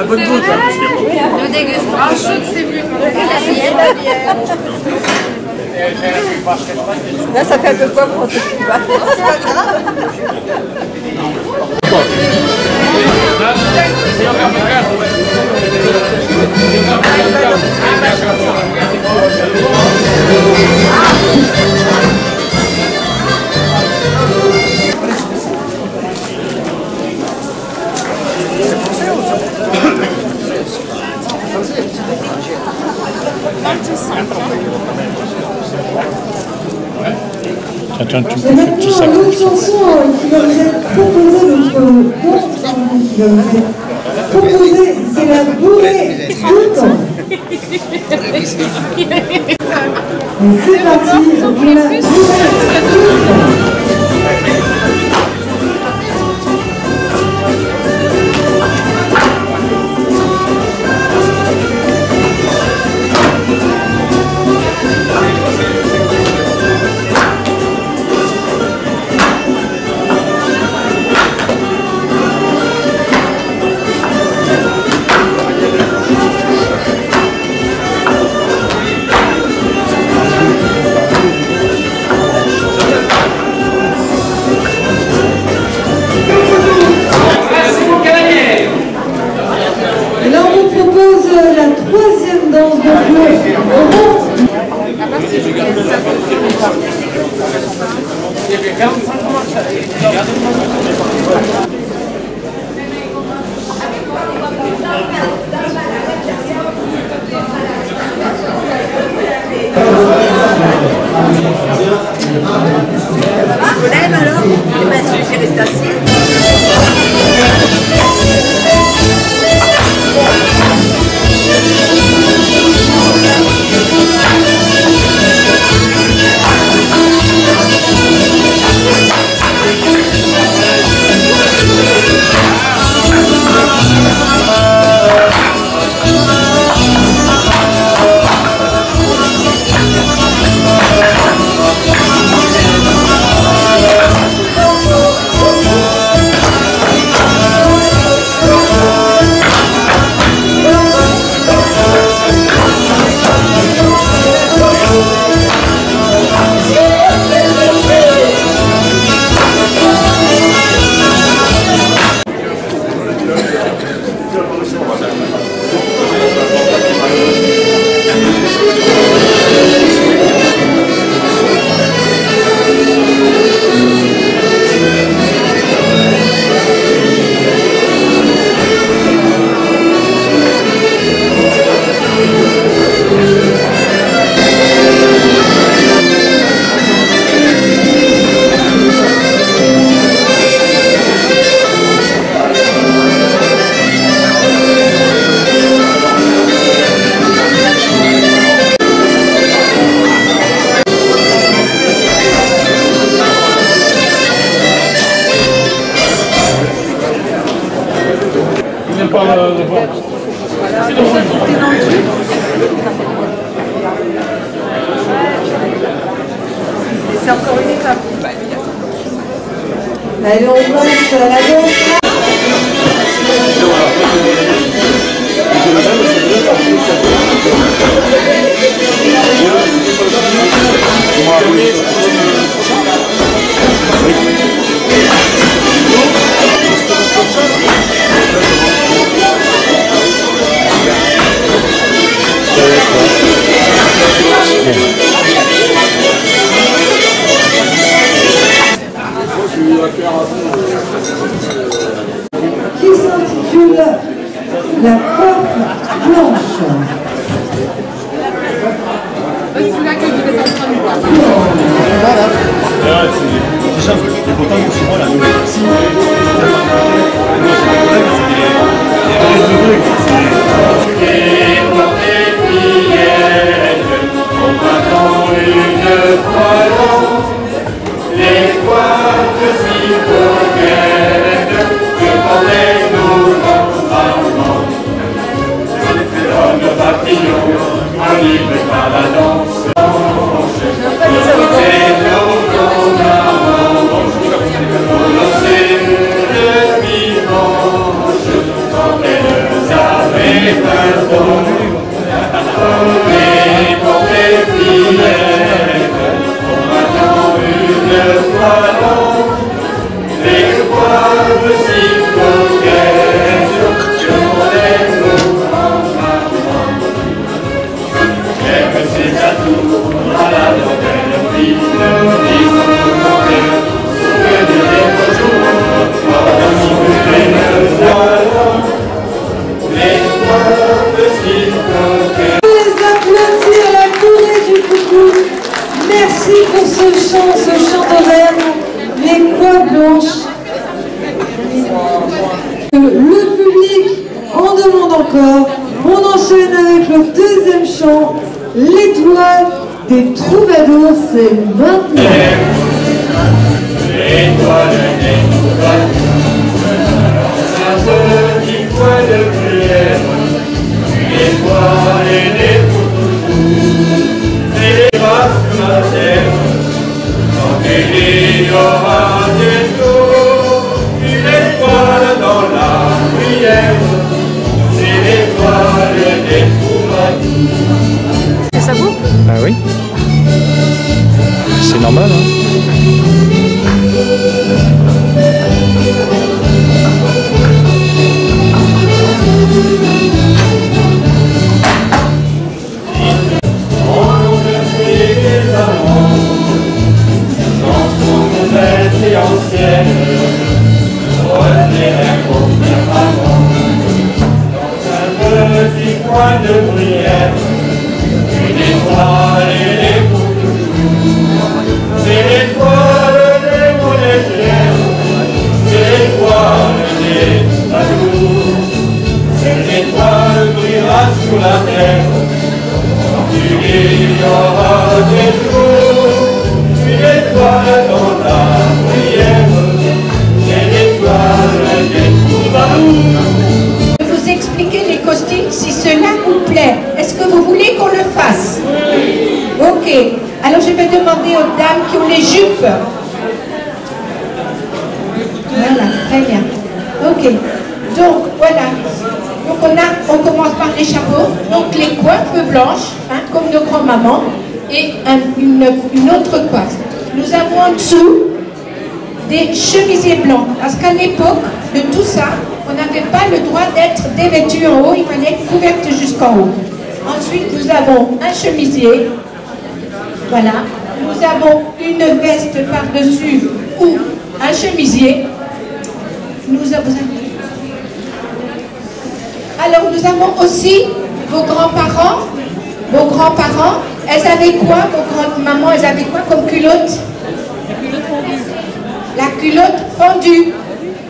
Bonne goutte. Le dégustation, c'est plus la bière. Là, ça fait un peu quoi pour un truc qui va. Tiens, tu me fais Et un maintenant, petit sac. une autre chanson qui va vous être proposée, donc qui va vous être proposée, c'est la bourrée du temps. Et c'est parti pour la bourrée du temps. Et là, on vous propose la troisième danse de fleurs. Je me lève alors, et ben je suis restée assise. C'est encore une étape. Allez, on passe à la danse. Qui s'intitule La coiffe blanche. C'est là que vous êtes en train de voir. Voilà. Déjà, il est content de chez moi, la nouvelle aussi. Je pour ce chant d'Auvergne, les coiffes blanches. Le public en demande encore. On enchaîne avec le deuxième chant, l'étoile des troubadours, c'est maintenant. L'étoile des troubadours, un petit point de prière, l'étoile est pour toujours, c'est les grâces sur la terre, quand il y aura des jours, une étoile dans la prière, c'est l'étoile des troubadours. C'est ça vous? Ah oui. C'est normal, hein. Ancienne, revenez confirmation dans un petit coin de prière, une étoile est pour toujours, c'est l'étoile des monétaires, c'est l'étoile des amours, cette étoile brillera sur la terre, quand il y aura des jours, une étoile dans la Je vais vous expliquer les costumes si cela vous plaît. Est-ce que vous voulez qu'on le fasse? Oui. Ok. Alors je vais demander aux dames qui ont les jupes. Voilà, très bien. Ok. Donc voilà. Donc on commence par les chapeaux. Donc les coiffes blanches, hein, comme nos grands-mamans, et une autre coiffe. Nous avons en dessous des chemisiers blancs, parce qu'à l'époque de tout ça, on n'avait pas le droit d'être dévêtu en haut, il fallait être couverte jusqu'en haut. Ensuite, nous avons un chemisier, voilà. Nous avons une veste par-dessus ou un chemisier. Alors, nous avons aussi vos grands-parents. Vos grands-parents, elles avaient quoi, vos grandes-mamans, elles avaient quoi comme culotte? La culotte fendue.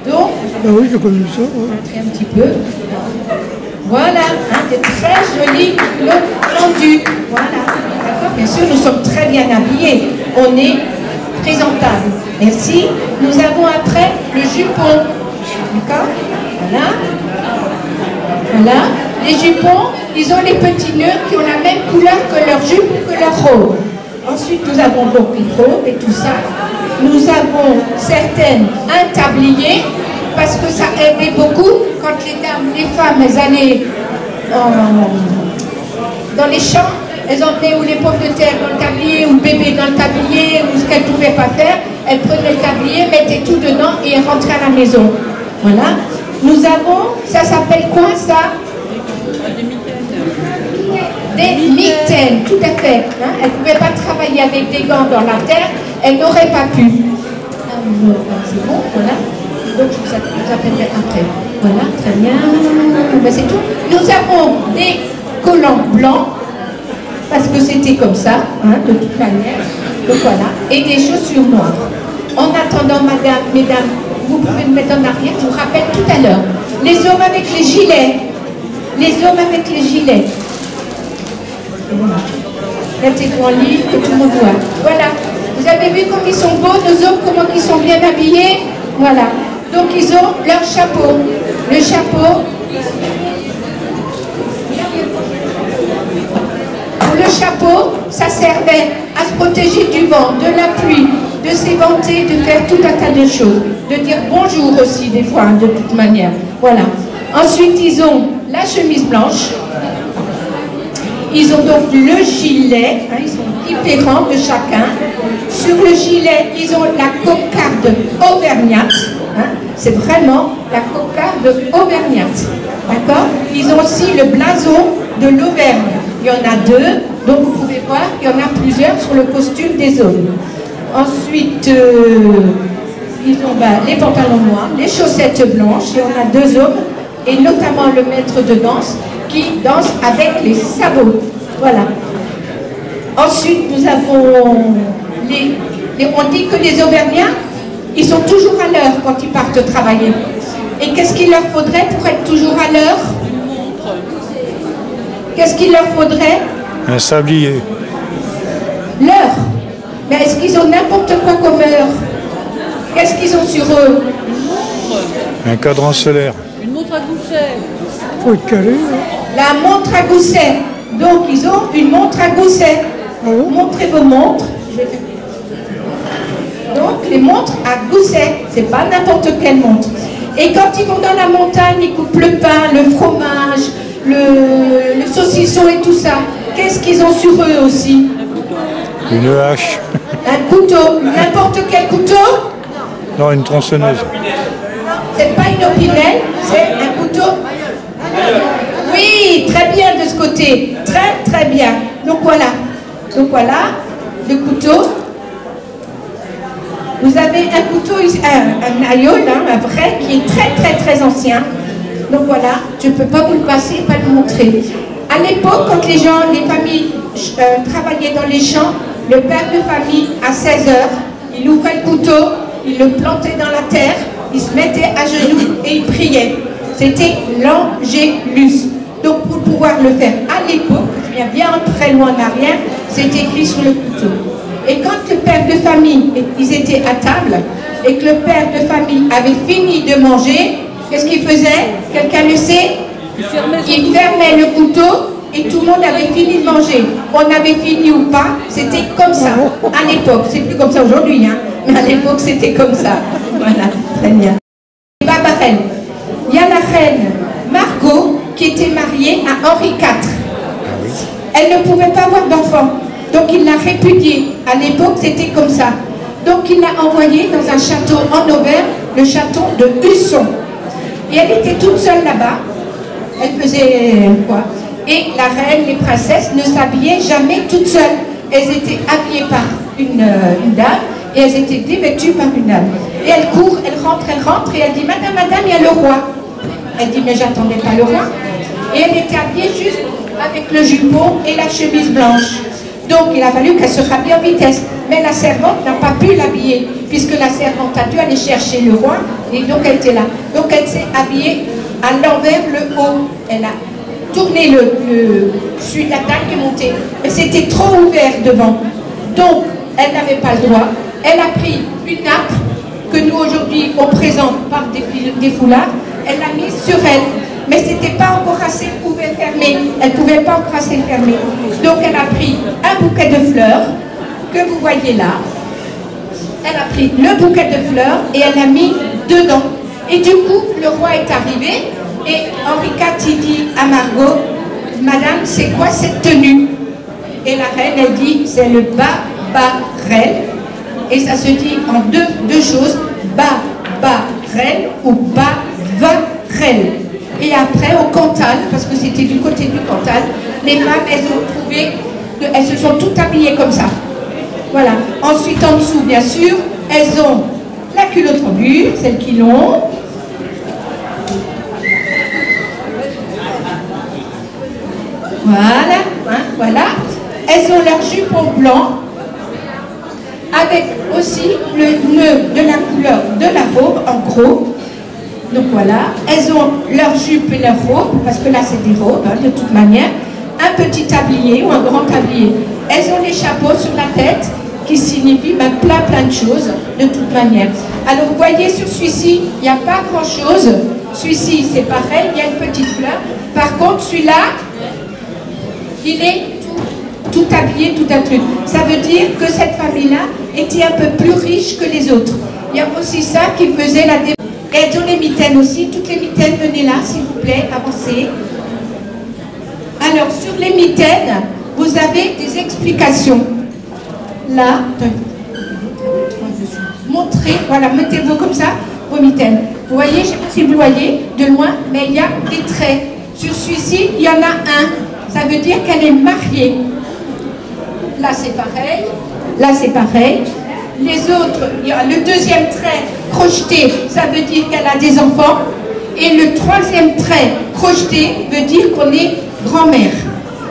Donc, ah oui, j'ai connu ça. Ouais. Un petit peu. Voilà, hein, des très jolies culottes fendues. Voilà, d'accord. Bien sûr, nous sommes très bien habillés. On est présentable. Merci. Nous avons après le jupon. D'accord. Voilà. Voilà. Les jupons, ils ont les petits nœuds qui ont la même couleur que leur jupe ou que leur robe. Ensuite, nous avons donc les robes et tout ça. Nous avons certaines un tablier, parce que ça aidait beaucoup quand les femmes, elles allaient dans les champs, elles emmenaient ou les pommes de terre dans le tablier, ou le bébé dans le tablier, ou ce qu'elles ne pouvaient pas faire, elles prenaient le tablier, mettaient tout dedans et elles rentraient à la maison. Voilà. Nous avons, ça s'appelle quoi ça? Des mitaines, tout à fait. Hein? Elles ne pouvaient pas travailler avec des gants dans la terre, elles n'auraient pas pu. C'est bon, voilà. Donc je vous appellerai après. Voilà, très bien. Ben, c'est tout. Nous avons des collants blancs, parce que c'était comme ça, hein, de toute manière. Donc voilà. Et des chaussures noires. En attendant, mesdames, vous pouvez me mettre en arrière, je vous rappelle tout à l'heure. Les hommes avec les gilets. Les hommes avec les gilets. Voilà. Mettez-vous en ligne, que tout le monde voit. Voilà. Vous avez vu comme ils sont beaux, nos hommes, comment ils sont bien habillés. Voilà. Donc ils ont leur chapeau. Le chapeau. Pour le chapeau, ça servait à se protéger du vent, de la pluie, de s'éventer, de faire tout un tas de choses. De dire bonjour aussi des fois, de toute manière. Voilà. Ensuite, ils ont la chemise blanche. Ils ont donc le gilet, hein, ils sont différents de chacun. Sur le gilet, ils ont la cocarde auvergnate. Hein, c'est vraiment la cocarde auvergnate. D'accord? Ils ont aussi le blason de l'Auvergne. Il y en a deux, donc vous pouvez voir, il y en a plusieurs sur le costume des hommes. Ensuite, ils ont les pantalons noirs, les chaussettes blanches, et on a deux hommes, et notamment le maître de danse, qui danse avec les sabots. Voilà. Ensuite, nous avons on dit que les Auvergnats, ils sont toujours à l'heure quand ils partent travailler. Et qu'est-ce qu'il leur faudrait pour être toujours à l'heure? Qu'est-ce qu'il leur faudrait? Un sablier. L'heure. Mais est-ce qu'ils ont n'importe quoi comme heure? Qu'est-ce qu'ils ont sur eux? Un cadran solaire. Une montre à gousset. Faut être calé. La montre à gousset. Donc, ils ont une montre à gousset. Montrez vos montres. Donc, les montres à gousset. C'est pas n'importe quelle montre. Et quand ils vont dans la montagne, ils coupent le pain, le fromage, le saucisson et tout ça. Qu'est-ce qu'ils ont sur eux aussi? Une hache. Un couteau. N'importe quel couteau? Non, une tronçonneuse. C'est pas une opinel, c'est un couteau. Oui, très bien de ce côté. Très, très bien. Donc voilà. Donc voilà, le couteau. Vous avez un couteau, un aïeul, un vrai, qui est très, très, très ancien. Donc voilà, je ne peux pas vous le passer, pas le montrer. À l'époque, quand les familles travaillaient dans les champs, le père de famille, à 16 heures, il ouvrait le couteau, il le plantait dans la terre, il se mettait à genoux et il priait. C'était l'Angélus. Donc pour pouvoir le faire à l'époque, je viens bien très loin en arrière, c'était écrit sur le couteau. Et quand le père de famille, ils étaient à table, et que le père de famille avait fini de manger, qu'est-ce qu'il faisait? Quelqu'un le sait? Il fermait le couteau et tout le monde avait fini de manger. On avait fini ou pas, c'était comme ça à l'époque. C'est plus comme ça aujourd'hui, hein, mais à l'époque c'était comme ça. Voilà, très bien. Barbarelle. Il y a la reine Margot qui était mariée à Henri IV. Elle ne pouvait pas avoir d'enfant, donc il l'a répudiée. À l'époque c'était comme ça. Donc il l'a envoyée dans un château en Auvergne, le château de Husson. Et elle était toute seule là-bas. Elle faisait quoi? Et la reine, les princesses ne s'habillaient jamais toutes seules. Elles étaient habillées par une dame et elles étaient dévêtues par une dame. Et elle court, elle rentre et elle dit « Madame, madame, il y a le roi ». Elle dit « Mais j'attendais pas le roi ». Et elle était habillée juste avec le jupon et la chemise blanche. Donc il a fallu qu'elle se rhabille en vitesse. Mais la servante n'a pas pu l'habiller, puisque la servante a dû aller chercher le roi, et donc elle était là. Donc elle s'est habillée à l'envers, le haut. Elle a tourné celui de la taille et monté. Mais c'était trop ouvert devant. Donc elle n'avait pas le droit. Elle a pris une nappe que nous aujourd'hui on présente par des foulards. Elle l'a mise sur elle. Mais ce n'était pas encore assez ouvert, fermé. Elle ne pouvait pas encore assez fermer. Donc elle a pris un bouquet de fleurs que vous voyez là. Elle a pris le bouquet de fleurs et elle l'a mis dedans. Et du coup, le roi est arrivé et Henri IV il dit à Margot, « Madame, c'est quoi cette tenue ?» Et la reine, elle dit, « C'est le barbarelle. » Et ça se dit en deux choses, « barbarelle » ou « bavarelle ». Et après, au Cantal, parce que c'était du côté du Cantal, les femmes, elles se sont toutes habillées comme ça. Voilà. Ensuite, en dessous, bien sûr, elles ont la culotte en bure, celles qui l'ont. Voilà, hein, voilà. Elles ont leur jupon blanc, avec aussi le nœud de la couleur de la robe, en gros. Donc voilà, elles ont leur jupe et leur robe, parce que là c'est des robes, hein, de toute manière. Un petit tablier ou un grand tablier. Elles ont les chapeaux sur la tête, qui signifient plein de choses, de toute manière. Alors vous voyez, sur celui-ci, il n'y a pas grand-chose. Celui-ci, c'est pareil, il y a une petite fleur. Par contre, celui-là, il est tout habillé, tout un truc. Ça veut dire que cette famille-là était un peu plus riche que les autres. Il y a aussi ça qui faisait la démarche. Elles ont les mitaines aussi. Toutes les mitaines, venez là, s'il vous plaît, avancez. Alors, sur les mitaines, vous avez des explications. Là, montrez, voilà, mettez-vous comme ça, vos mitaines. Vous voyez, je ne sais pas si vous le voyez de loin, mais il y a des traits. Sur celui-ci, il y en a un. Ça veut dire qu'elle est mariée. Là, c'est pareil. Là, c'est pareil. Les autres, il y a le deuxième trait crocheté, ça veut dire qu'elle a des enfants. Et le troisième trait crocheté veut dire qu'on est grand-mère.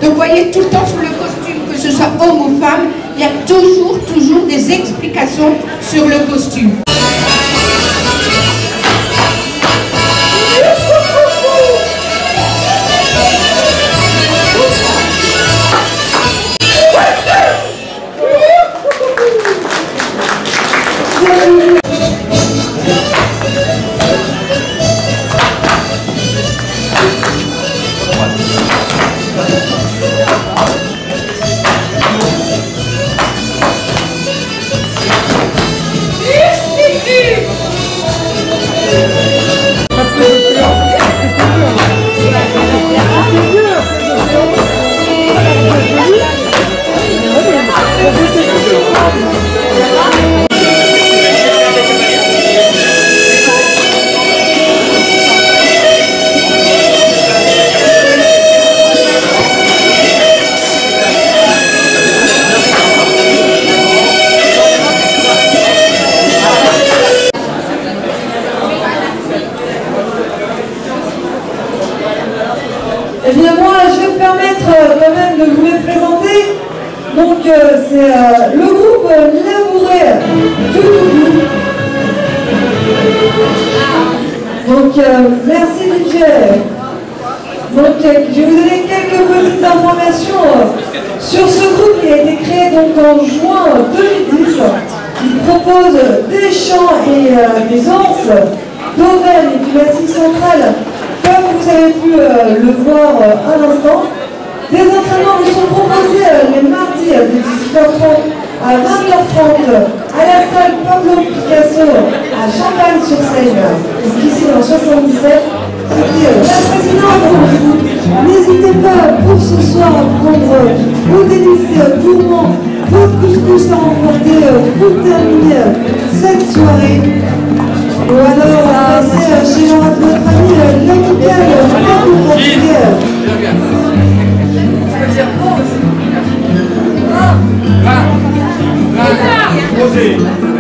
Donc, vous voyez, tout le temps sur le costume que ce soit homme ou femme, il y a toujours des explications sur le costume. Eh bien moi, je vais me permettre quand même de vous les présenter. Donc c'est le groupe Labouré du Doudou. Donc merci DJ. Donc je vais vous donner quelques petites informations sur ce groupe qui a été créé donc en juin 2010. Il propose des chants et des danses d'Auvergne et du Massif central. Comme vous avez pu le voir à l'instant, des entraînements vous sont proposés les mardis de 18h30 à 20h30 à la salle Pablo Picasso à Champagne-sur-Seine, ici dans 77. C'était la présidente. N'hésitez pas pour ce soir à prendre vos délices gourmands, votre couscous à emporter pour terminer cette soirée. Ou alors passer chez notre ami l'amical Fabio Portugais. Posez.